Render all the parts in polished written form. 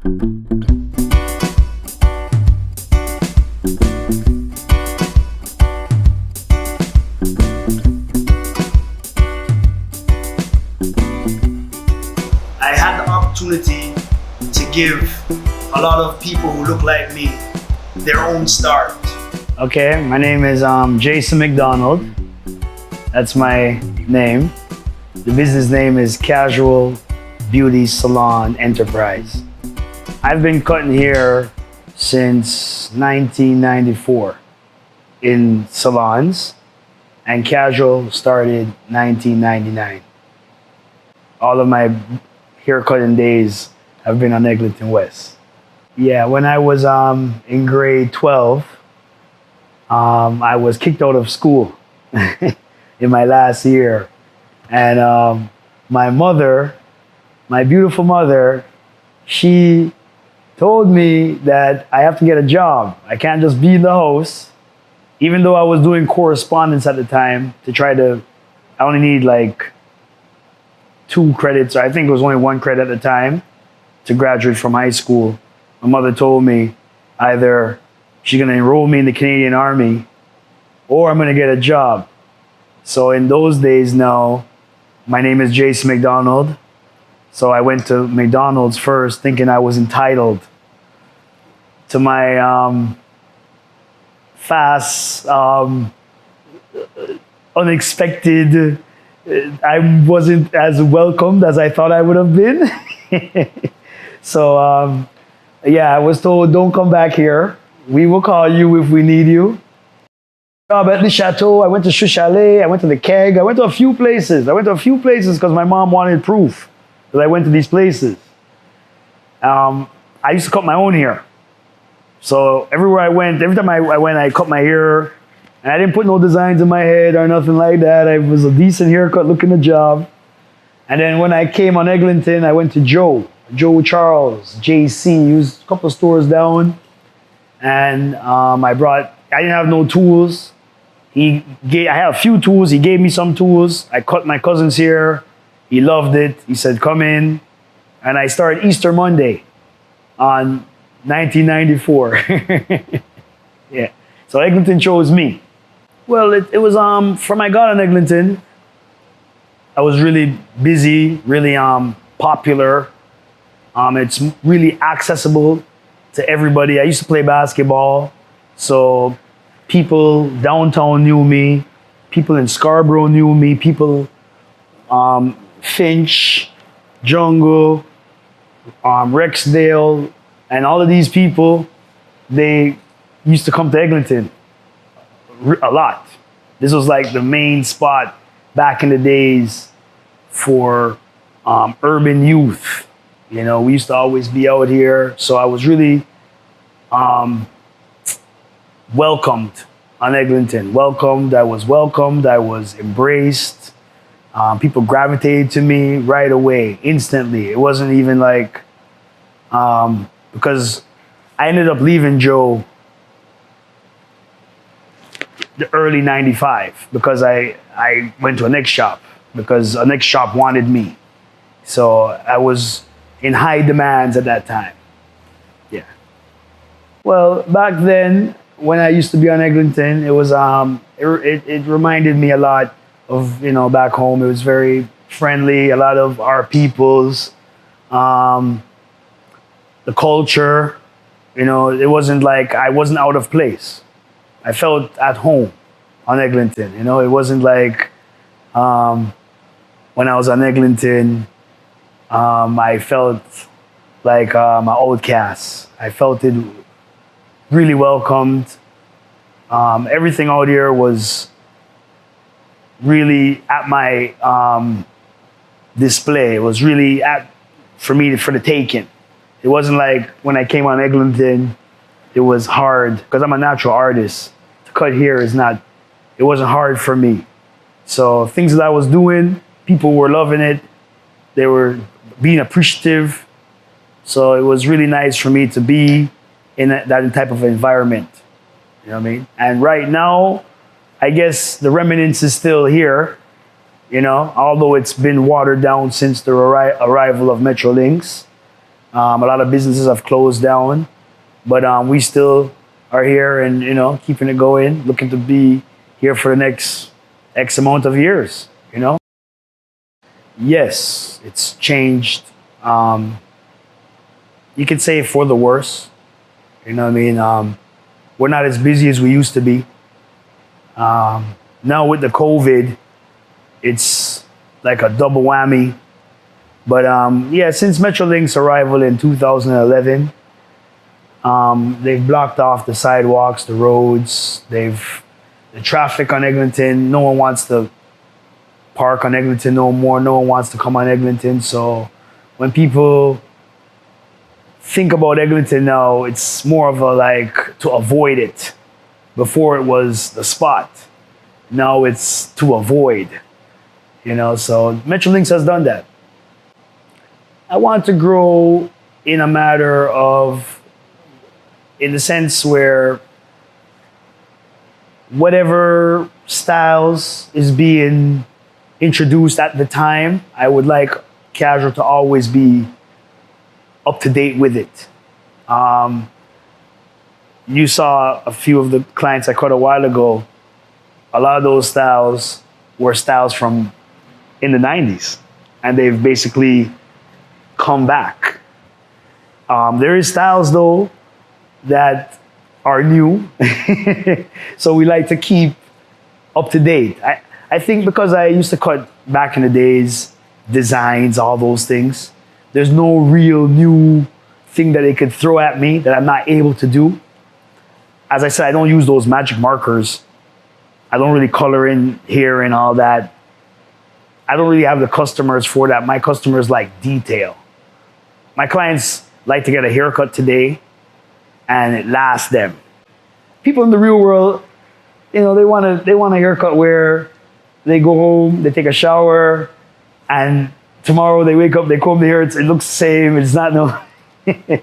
I had the opportunity to give a lot of people who look like me their own start. Okay, my name is Jason McDonald. That's my name. The business name is Casual Beauty Salon Enterprise. I've been cutting hair since 1994 in salons, and Casual started 1999. All of my haircutting days have been on Eglinton West. Yeah, when I was in grade 12, I was kicked out of school in my last year. And my mother, my beautiful mother, she told me that I have to get a job. I can't just be in the house. Even though I was doing correspondence at the time I only need like 2 credits. I think it was only 1 credit at the time to graduate from high school. My mother told me either she's gonna enroll me in the Canadian Army or I'm gonna get a job. So in those days now, my name is Jason McDonald. So I went to McDonald's first thinking I was entitled to my fast, unexpected, I wasn't as welcomed as I thought I would have been. So yeah, I was told, don't come back here. We will call you if we need you. Job at the Chateau, I went to Chalet, I went to the Keg, I went to a few places. Because my mom wanted proof that I went to these places. I used to cut my own hair. So everywhere I went, every time I went, I cut my hair. And I didn't put no designs in my head or nothing like that. I was a decent haircut looking a job. And then when I came on Eglinton, I went to Joe Charles, JC. He was a couple of stores down. And I didn't have no tools. I had a few tools. He gave me some tools. I cut my cousin's hair. He loved it. He said, come in. And I started Easter Monday on 1994. Yeah. So Eglinton chose me. Well, it was from I got on Eglinton, I was really busy, really popular. It's really accessible to everybody. I used to play basketball, so people downtown knew me, people in Scarborough knew me, people Finch, Jungle, Rexdale, and all of these people, they used to come to Eglinton a lot. This was like the main spot back in the days for urban youth. You know, we used to always be out here. So I was really welcomed on Eglinton. I was embraced. People gravitated to me right away, instantly. It wasn't even like, because I ended up leaving Joe the early 95 because I went to a next shop because a next shop wanted me. So I was in high demands at that time. Yeah. Well, back then when I used to be on Eglinton, it was it reminded me a lot of, you know, back home. It was very friendly, a lot of our peoples, the culture, you know, it wasn't like I wasn't out of place. I felt at home on Eglinton. You know, it wasn't like when I was on Eglinton, I felt like an outcast. I felt it really welcomed. Everything out here was really at my display. It was really for the taking. It wasn't like when I came on Eglinton, it was hard because I'm a natural artist. To cut hair it wasn't hard for me. So things that I was doing, people were loving it. They were being appreciative. So it was really nice for me to be in that type of environment. You know what I mean? And right now, I guess the remnants is still here, you know, although it's been watered down since the arrival of Metrolinx. A lot of businesses have closed down, but we still are here and, you know, keeping it going, looking to be here for the next X amount of years, you know? Yes, it's changed. You could say for the worse. You know what I mean? We're not as busy as we used to be. Now with the COVID, it's like a double whammy. But yeah, since Metrolink's arrival in 2011, they've blocked off the sidewalks, the roads, the traffic on Eglinton. No one wants to park on Eglinton no more. No one wants to come on Eglinton. So when people think about Eglinton now, it's more of a like to avoid it. Before it was the spot. Now it's to avoid. You know, so Metrolinx has done that. I want to grow in a matter of, in the sense where whatever styles is being introduced at the time, I would like Casual to always be up to date with it. You saw a few of the clients I caught a while ago. A lot of those styles were styles from in the 90s, and they've basically come back. There is styles though that are new, so we like to keep up to date. I think because I used to cut back in the days, designs, all those things, there's no real new thing that they could throw at me that I'm not able to do. As I said, I don't use those magic markers. I don't really color in here and all that. I don't really have the customers for that. My customers like detail. My clients like to get a haircut today and it lasts them. People in the real world, you know, they want a haircut where they go home, they take a shower, and tomorrow they wake up, they comb their hair, it looks the same, it's not no, you know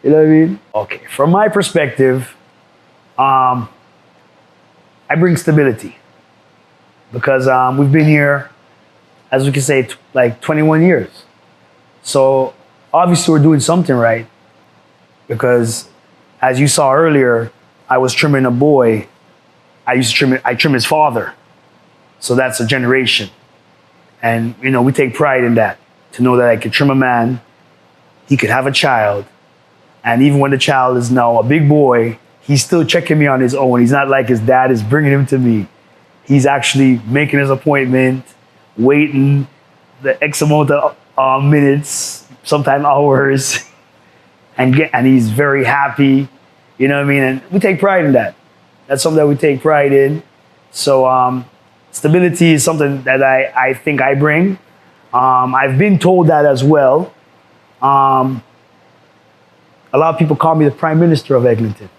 what I mean? Okay, from my perspective, I bring stability because we've been here, as we can say, like 21 years. So obviously we're doing something right because as you saw earlier, I was trimming a boy. I trim his father. So that's a generation. And, you know, we take pride in that, to know that I could trim a man, he could have a child, and even when the child is now a big boy, he's still checking me on his own. He's not like his dad is bringing him to me. He's actually making his appointment, waiting the X amount of minutes, sometimes hours, and he's very happy. You know what I mean? And we take pride in that. That's something that we take pride in. So stability is something that I think I bring. I've been told that as well. A lot of people call me the Prime Minister of Eglinton.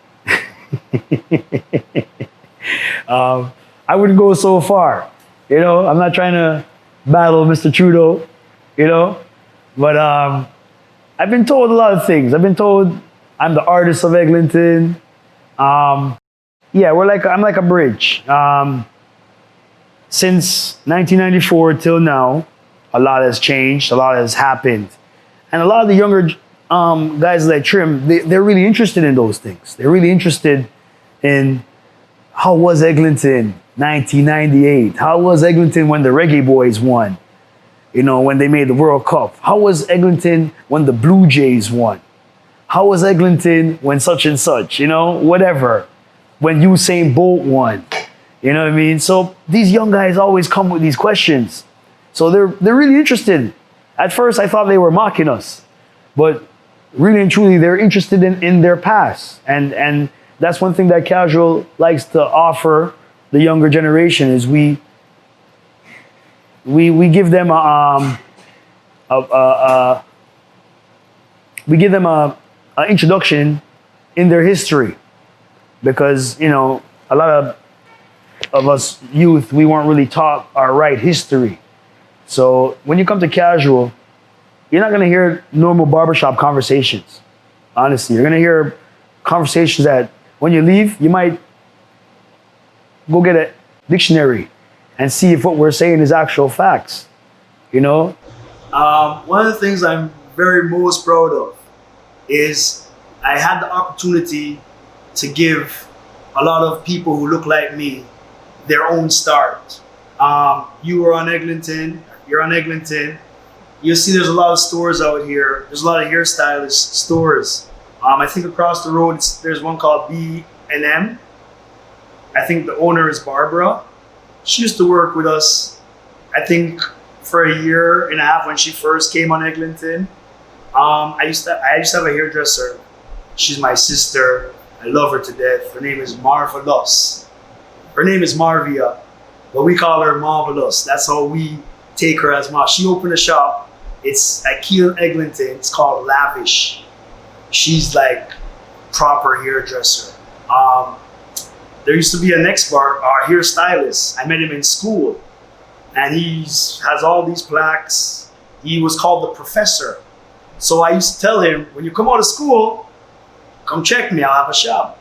I wouldn't go so far. You know, I'm not trying to battle Mr. Trudeau, you know, but I've been told a lot of things. I've been told I'm the artist of Eglinton. Yeah, I'm like a bridge. Since 1994 till now, a lot has changed, a lot has happened. And a lot of the younger guys that I trim, they're really interested in those things. They're really interested in how was Eglinton 1998? How was Eglinton when the Reggae Boys won? You know, when they made the World Cup? How was Eglinton when the Blue Jays won? How was Eglinton when such and such? You know, whatever. When Usain Bolt won. You know what I mean? So these young guys always come with these questions. So they're really interested. At first, I thought they were mocking us. But really and truly, they're interested in their past. And that's one thing that Casual likes to offer the younger generation is we give them an introduction in their history, because you know a lot of us youth, we weren't really taught our right history. So when you come to Casual, you're not gonna hear normal barbershop conversations. Honestly, you're gonna hear conversations that when you leave, you might go get a dictionary and see if what we're saying is actual facts. You know? One of the things I'm very most proud of is I had the opportunity to give a lot of people who look like me their own start. You were on Eglinton, you're on Eglinton. You'll see there's a lot of stores out here. There's a lot of hairstylist stores. I think across the road, there's one called B&M. I think the owner is Barbara. She used to work with us, I think, for a year and a half when she first came on Eglinton. I used to have a hairdresser. She's my sister. I love her to death. Her name is Marvelous. Her name is Marvia, but we call her Marvelous. That's how we take her as Mar. She opened a shop. It's at Keel Eglinton. It's called Lavish. She's like proper hairdresser. There used to be a next bar, our hairstylist. I met him in school, and he has all these plaques. He was called the professor. So I used to tell him, when you come out of school, come check me. I'll have a shop.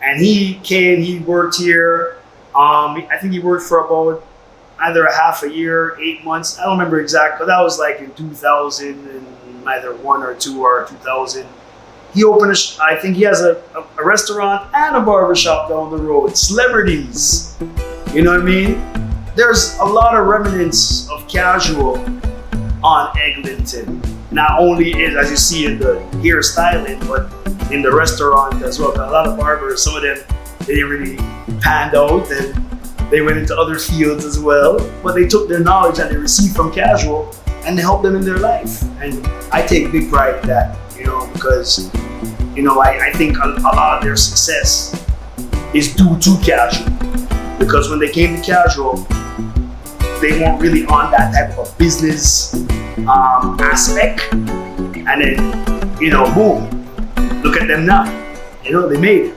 And he came. He worked here. I think he worked for about either a half a year, 8 months. I don't remember exactly, but that was like in 2000 and either 1 or 2 or 2000. He opened I think he has a restaurant and a barber shop down the road. Celebrities, you know what I mean? There's a lot of remnants of Casual on Eglinton. Not only as you see in the hairstyling, but in the restaurant as well. A lot of barbers, some of them, they didn't really panned out and they went into other fields as well. But they took their knowledge that they received from Casual and they helped them in their life. And I take big pride in that, because, I think a lot of their success is due to Casual. Because when they came to Casual, they weren't really on that type of business aspect. And then, boom, look at them now. They made it.